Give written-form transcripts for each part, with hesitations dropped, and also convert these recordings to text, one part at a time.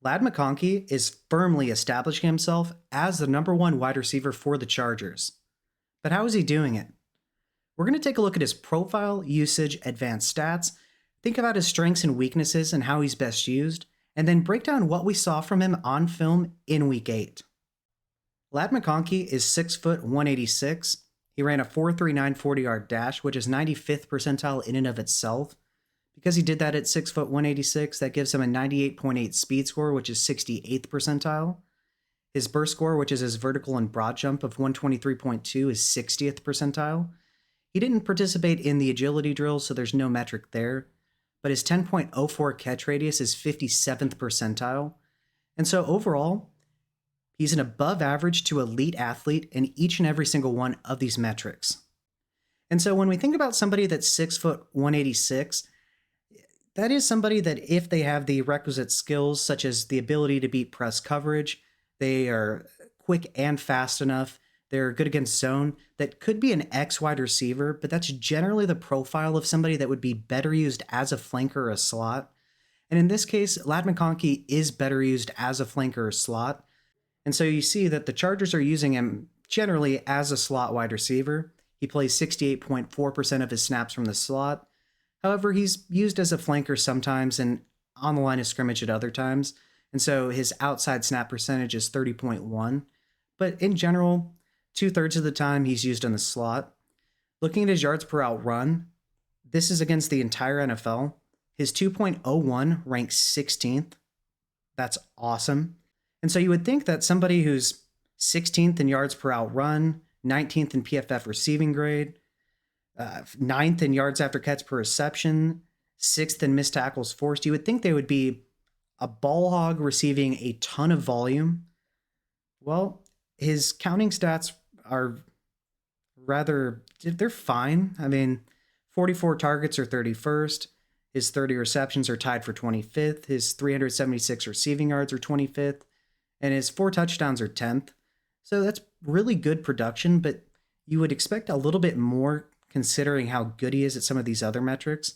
Lad McConkey is firmly establishing himself as the #1 wide receiver for the Chargers. But how is he doing it? We're going to take a look at his profile, usage, advanced stats, think about his strengths and weaknesses and how he's best used, and then break down what we saw from him on film in Week 8. Lad McConkey is 6 foot 186. He ran a 4.39 40-yard dash, which is 95th percentile in and of itself. Because he did that at 6 foot 186, that gives him a 98.8 speed score, which is 68th percentile. His burst score, which is his vertical and broad jump of 123.2, is 60th percentile. He didn't participate in the agility drill, so there's no metric there. But his 10.04 catch radius is 57th percentile. And so overall, he's an above average to elite athlete in each and every single one of these metrics. And so when we think about somebody that's 6 foot 186, that is somebody that if they have the requisite skills, such as the ability to beat press coverage, they are quick and fast enough, they're good against zone, that could be an X wide receiver, but that's generally the profile of somebody that would be better used as a flanker or a slot. And in this case, Lad McConkey is better used as a flanker or slot. And so you see that the Chargers are using him generally as a slot wide receiver. He plays 68.4% of his snaps from the slot. However, he's used as a flanker sometimes and on the line of scrimmage at other times. And so his outside snap percentage is 30.1. But in general, 2/3 of the time he's used in the slot. Looking at his yards per out run, this is against the entire NFL. His 2.01 ranks 16th. That's awesome. And so you would think that somebody who's 16th in yards per out run, 19th in PFF receiving grade, 9th in yards after catch per reception, 6th in missed tackles forced, you would think they would be a ball hog receiving a ton of volume. Well, his counting stats are they're fine. I mean, 44 targets are 31st. His 30 receptions are tied for 25th. His 376 receiving yards are 25th. And his 4 touchdowns are 10th. So that's really good production, but you would expect a little bit more considering how good he is at some of these other metrics.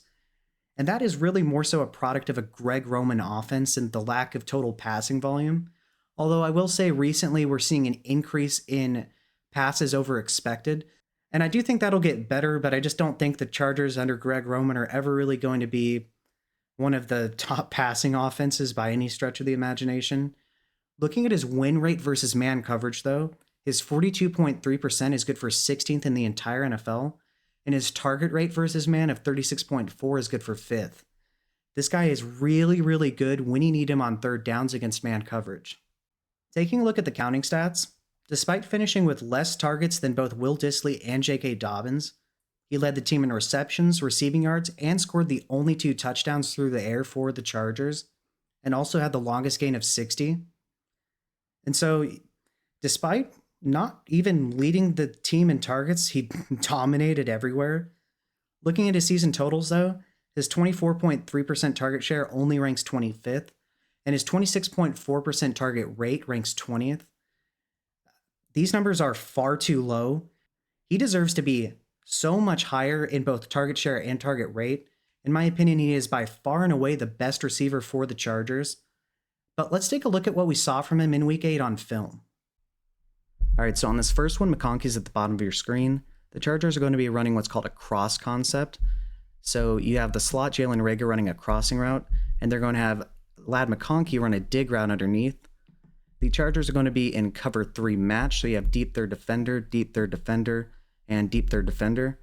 And that is really more so a product of a Greg Roman offense and the lack of total passing volume. Although I will say recently we're seeing an increase in passes over expected. And I do think that'll get better, but I just don't think the Chargers under Greg Roman are ever really going to be one of the top passing offenses by any stretch of the imagination. Looking at his win rate versus man coverage, though, his 42.3% is good for 16th in the entire NFL, and his target rate versus man of 36.4 is good for 5th. This guy is really, really good when you need him on third downs against man coverage. Taking a look at the counting stats, despite finishing with less targets than both Will Dissly and J.K. Dobbins, he led the team in receptions, receiving yards, and scored the only 2 touchdowns through the air for the Chargers, and also had the longest gain of 60. And so, despite not even leading the team in targets, he dominated everywhere. Looking at his season totals, though, his 24.3% target share only ranks 25th, and his 26.4% target rate ranks 20th. These numbers are far too low. He deserves to be so much higher in both target share and target rate. In my opinion, he is by far and away the best receiver for the Chargers. But let's take a look at what we saw from him in Week 8 on film. All right, so on this first one, McConkey's at the bottom of your screen. The Chargers are going to be running what's called a cross concept. So you have the slot Jalen Reagor running a crossing route, and they're going to have Lad McConkey run a dig route underneath. The Chargers are going to be in cover 3 match, so you have deep third defender, and deep third defender.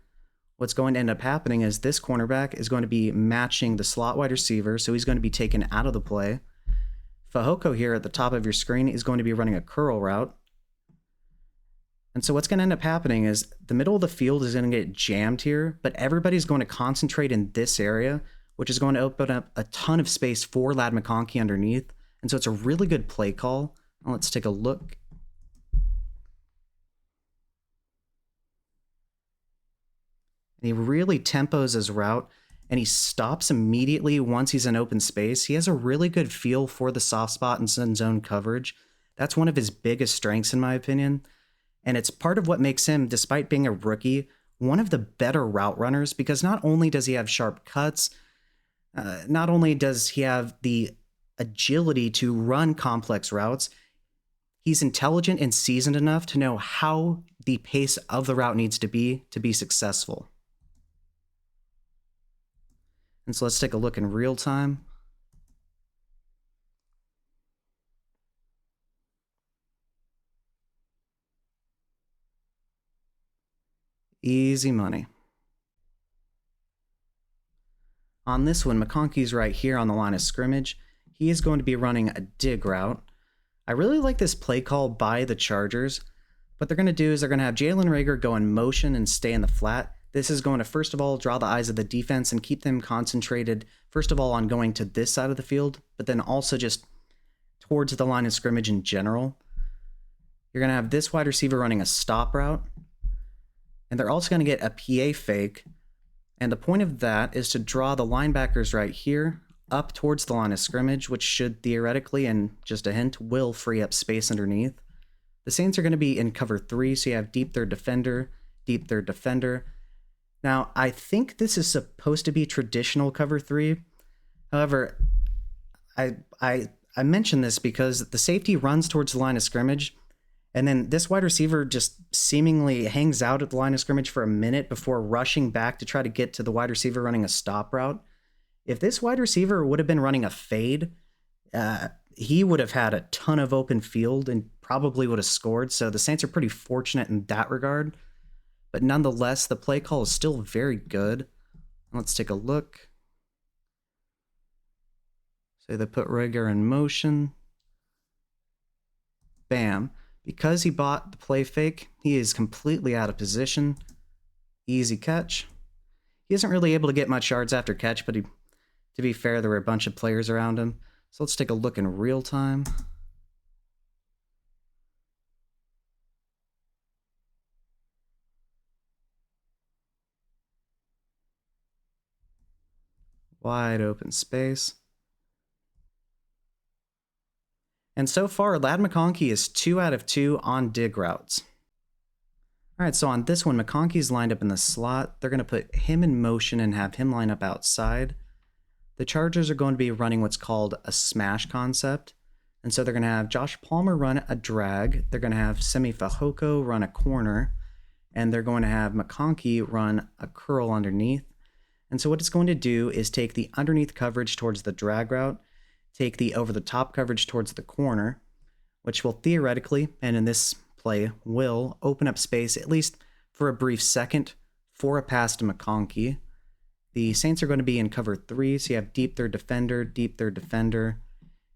What's going to end up happening is this cornerback is going to be matching the slot wide receiver, so he's going to be taken out of the play. Fehoko here at the top of your screen is going to be running a curl route. And so what's going to end up happening is the middle of the field is going to get jammed here, but everybody's going to concentrate in this area, which is going to open up a ton of space for Lad McConkey underneath. And so it's a really good play call. Now let's take a look. And he really tempos his route, and he stops immediately once he's in open space. He has a really good feel for the soft spot and zone coverage. That's one of his biggest strengths, in my opinion. And it's part of what makes him, despite being a rookie, one of the better route runners, because not only does he have sharp cuts, not only does he have the agility to run complex routes. He's intelligent and seasoned enough to know how the pace of the route needs to be successful. And so let's take a look in real time. Easy money. On this one, McConkey's right here on the line of scrimmage. He is going to be running a dig route. I really like this play call by the Chargers. What they're going to do is they're going to have Jalen Reagor go in motion and stay in the flat. This is going to, first of all, draw the eyes of the defense and keep them concentrated, first of all, on going to this side of the field, but then also just towards the line of scrimmage in general. You're going to have this wide receiver running a stop route, and they're also going to get a PA fake, and the point of that is to draw the linebackers right here up towards the line of scrimmage, which should theoretically, and just a hint, will free up space underneath. The Saints are going to be in cover 3, so you have deep third defender, deep third defender. Now, I think this is supposed to be traditional cover 3. However, I mention this because the safety runs towards the line of scrimmage, and then this wide receiver just seemingly hangs out at the line of scrimmage for a minute before rushing back to try to get to the wide receiver running a stop route. If this wide receiver would have been running a fade, he would have had a ton of open field and probably would have scored. So the Saints are pretty fortunate in that regard. But nonetheless, the play call is still very good. Let's take a look. So they put Reagor in motion. Bam. Because he bought the play fake, he is completely out of position. Easy catch. He isn't really able to get much yards after catch, but to be fair, there were a bunch of players around him. So let's take a look in real time. Wide open space. And so far, Ladd McConkey is 2 out of 2 on dig routes. All right, so on this one, McConkey's lined up in the slot. They're going to put him in motion and have him line up outside. The Chargers are going to be running what's called a smash concept. And so they're going to have Josh Palmer run a drag. They're going to have Semi Fehoko run a corner. And they're going to have McConkey run a curl underneath. And so what it's going to do is take the underneath coverage towards the drag route, take the over-the-top coverage towards the corner, which will theoretically, and in this play, will open up space, at least for a brief second, for a pass to McConkey. The Saints are going to be in cover 3, so you have deep third defender, deep third defender,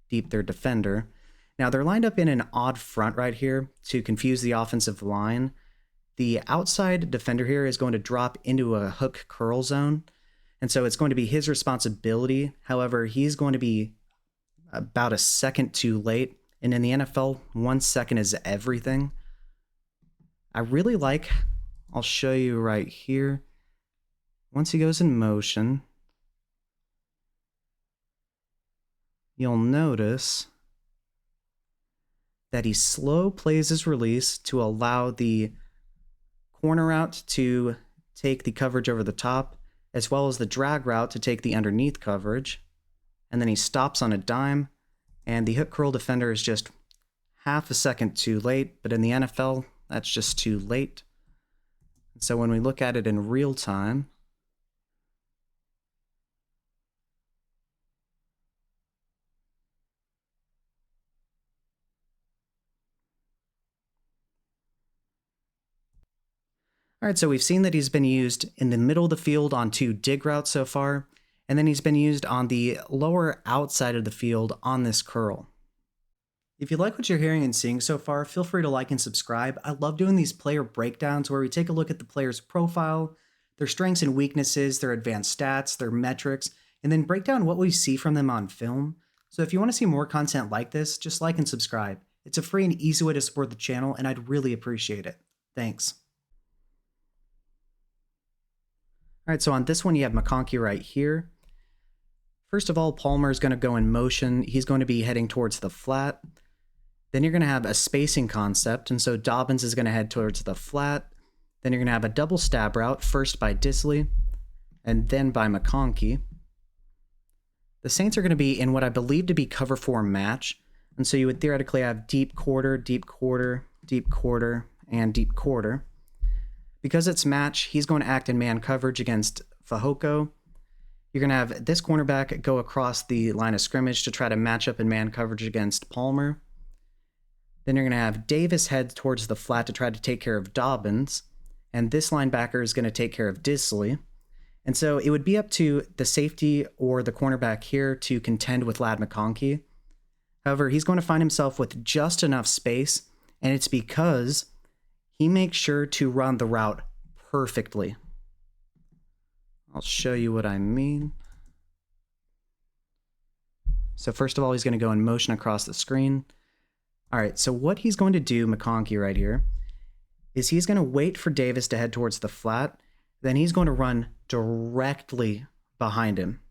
deep third defender. Now, they're lined up in an odd front right here to confuse the offensive line. The outside defender here is going to drop into a hook curl zone, and so it's going to be his responsibility. However, he's going to be about a second too late, and in the NFL, 1 second is everything. I really like, I'll show you right here. Once he goes in motion, you'll notice that he slow plays his release to allow the corner route to take the coverage over the top, as well as the drag route to take the underneath coverage. And then he stops on a dime, and the hook curl defender is just half a second too late, but in the NFL, that's just too late. And so when we look at it in real time, all right, so we've seen that he's been used in the middle of the field on 2 dig routes so far, and then he's been used on the lower outside of the field on this curl. If you like what you're hearing and seeing so far, feel free to like and subscribe. I love doing these player breakdowns where we take a look at the player's profile, their strengths and weaknesses, their advanced stats, their metrics, and then break down what we see from them on film. So if you want to see more content like this, just like and subscribe. It's a free and easy way to support the channel, and I'd really appreciate it. Thanks. All right, so on this one, you have McConkey right here. First of all, Palmer is going to go in motion. He's going to be heading towards the flat. Then you're going to have a spacing concept, and so Dobbins is going to head towards the flat. Then you're going to have a double stab route, first by Disley, and then by McConkey. The Saints are going to be in what I believe to be cover 4 match. And so you would theoretically have deep quarter, deep quarter, deep quarter, and deep quarter. Because it's match, he's going to act in man coverage against Fehoko. You're going to have this cornerback go across the line of scrimmage to try to match up in man coverage against Palmer. Then you're going to have Davis head towards the flat to try to take care of Dobbins. And this linebacker is going to take care of Disley. And so it would be up to the safety or the cornerback here to contend with Ladd McConkey. However, he's going to find himself with just enough space, and it's because he makes sure to run the route perfectly. I'll show you what I mean. So first of all, he's going to go in motion across the screen. All right, so what he's going to do, McConkey right here, is he's going to wait for Davis to head towards the flat. Then he's going to run directly behind him.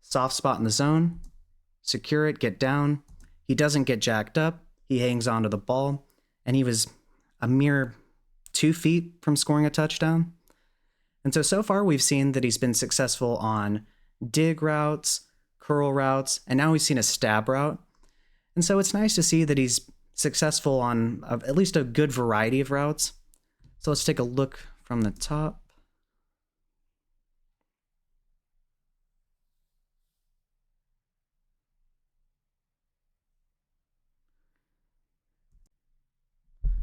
Soft spot in the zone. Secure it, get down. He doesn't get jacked up. He hangs onto the ball. And he was a mere 2 feet from scoring a touchdown. And so far we've seen that he's been successful on dig routes, curl routes, and now we've seen a stab route. And so it's nice to see that he's successful on at least a good variety of routes. So let's take a look from the top.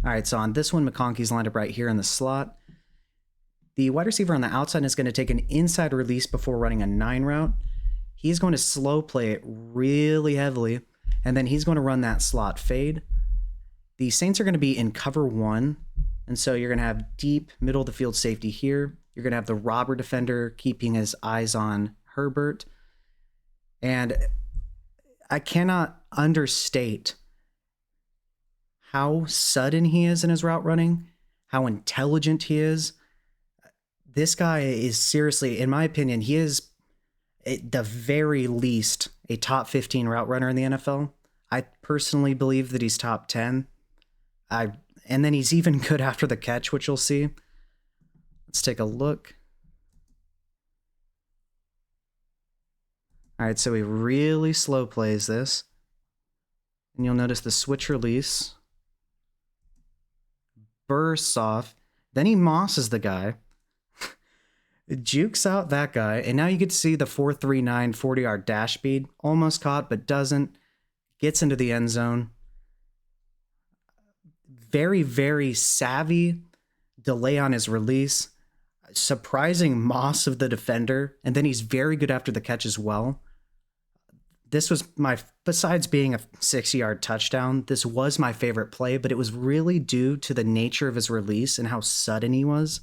All right, so on this one, McConkey's lined up right here in the slot. The wide receiver on the outside is going to take an inside release before running a 9 route. He's going to slow play it really heavily, and then he's going to run that slot fade. The Saints are going to be in cover 1, and so you're going to have deep middle of the field safety here. You're going to have the robber defender keeping his eyes on Herbert. And I cannot understate how sudden he is in his route running, how intelligent he is. This guy is seriously, in my opinion, he is at the very least a top 15 route runner in the NFL. I personally believe that he's top 10. And then he's even good after the catch, which you'll see. Let's take a look. All right, so he really slow plays this. And you'll notice the switch release bursts off. Then he mosses the guy. Jukes out that guy. And now you get to see the 4.39 40-yard dash speed. Almost caught, but doesn't. Gets into the end zone. Very, very savvy delay on his release. Surprising moss of the defender. And then he's very good after the catch as well. This was besides being a 60-yard touchdown, this was my favorite play, but it was really due to the nature of his release and how sudden he was.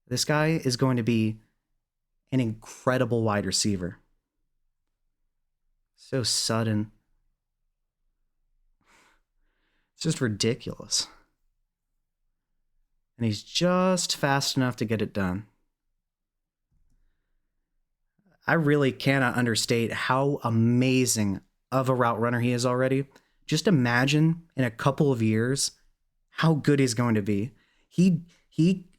This guy is going to be an incredible wide receiver. So sudden. It's just ridiculous. And he's just fast enough to get it done. I really cannot understate how amazing of a route runner he is already. Just imagine in a couple of years how good he's going to be. He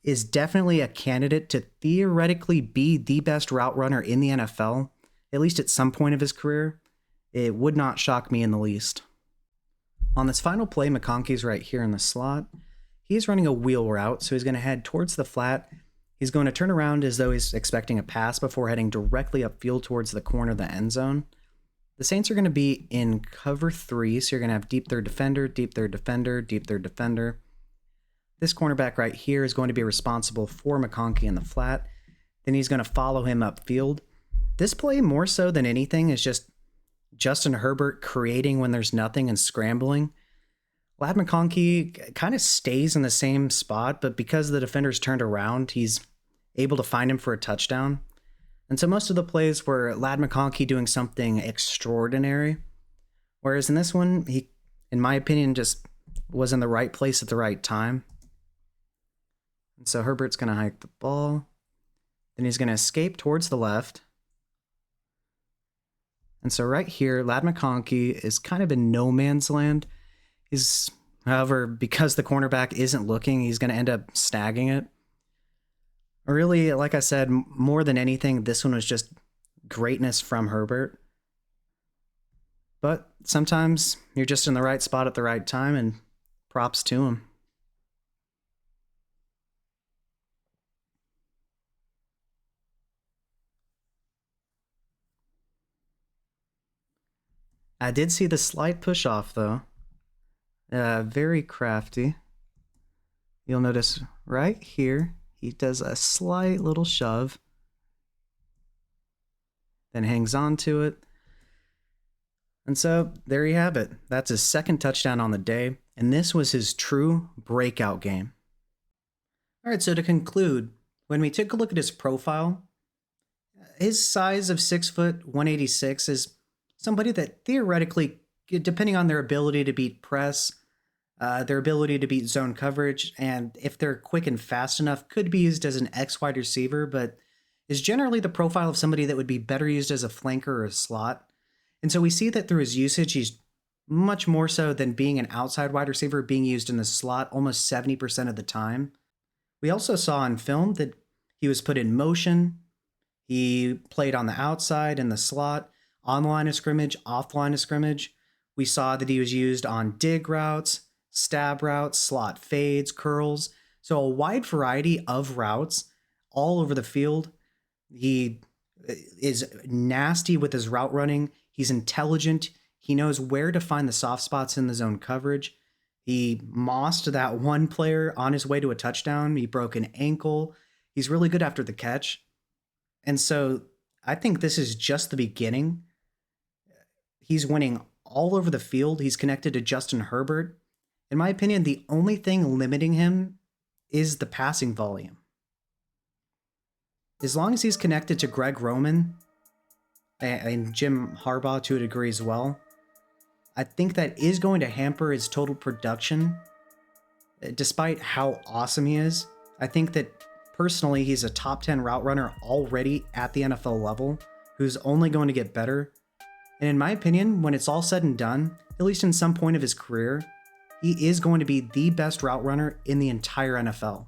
is definitely a candidate to theoretically be the best route runner in the NFL, at least at some point of his career. It would not shock me in the least. On this final play, McConkey's right here in the slot. He's running a wheel route, so he's going to head towards the flat. He's going to turn around as though he's expecting a pass before heading directly upfield towards the corner of the end zone. The Saints are going to be in cover 3, so you're going to have deep third defender, deep third defender, deep third defender. This cornerback right here is going to be responsible for McConkey in the flat. Then he's going to follow him upfield. This play, more so than anything, is just Justin Herbert creating when there's nothing and scrambling. Ladd McConkey kind of stays in the same spot, but because the defender's turned around, he's able to find him for a touchdown. And so most of the plays were Ladd McConkey doing something extraordinary. Whereas in this one, he, in my opinion, just was in the right place at the right time. And so Herbert's going to hike the ball. Then he's going to escape towards the left. And so right here, Ladd McConkey is kind of in no man's land. However, because the cornerback isn't looking, he's going to end up snagging it. Really, like I said, more than anything, this one was just greatness from Herbert. But sometimes you're just in the right spot at the right time, and props to him. I did see the slight push off, though. Very crafty. You'll notice right here, he does a slight little shove, then hangs on to it. And so there you have it. That's his second touchdown on the day, and this was his true breakout game. All right, so to conclude, when we take a look at his profile, his size of 6 foot 186 is somebody that theoretically, depending on their ability to beat press, their ability to beat zone coverage, and if they're quick and fast enough, could be used as an X wide receiver, but is generally the profile of somebody that would be better used as a flanker or a slot. And so we see that through his usage, he's much more so than being an outside wide receiver, being used in the slot almost 70% of the time. We also saw on film that he was put in motion. He played on the outside in the slot, on the line of scrimmage, off the line of scrimmage. We saw that he was used on dig routes, stab routes, slot fades, curls. So a wide variety of routes all over the field. He is nasty with his route running. He's intelligent. He knows where to find the soft spots in the zone coverage. He mossed that one player on his way to a touchdown. He broke an ankle. He's really good after the catch. And so I think this is just the beginning. He's winning all over the field. He's connected to Justin Herbert. In my opinion, the only thing limiting him is the passing volume. As long as he's connected to Greg Roman and Jim Harbaugh to a degree as well, I think that is going to hamper his total production. Despite how awesome he is, I think that personally he's a top 10 route runner already at the NFL level, who's only going to get better. And in my opinion, when it's all said and done, at least in some point of his career, he is going to be the best route runner in the entire NFL.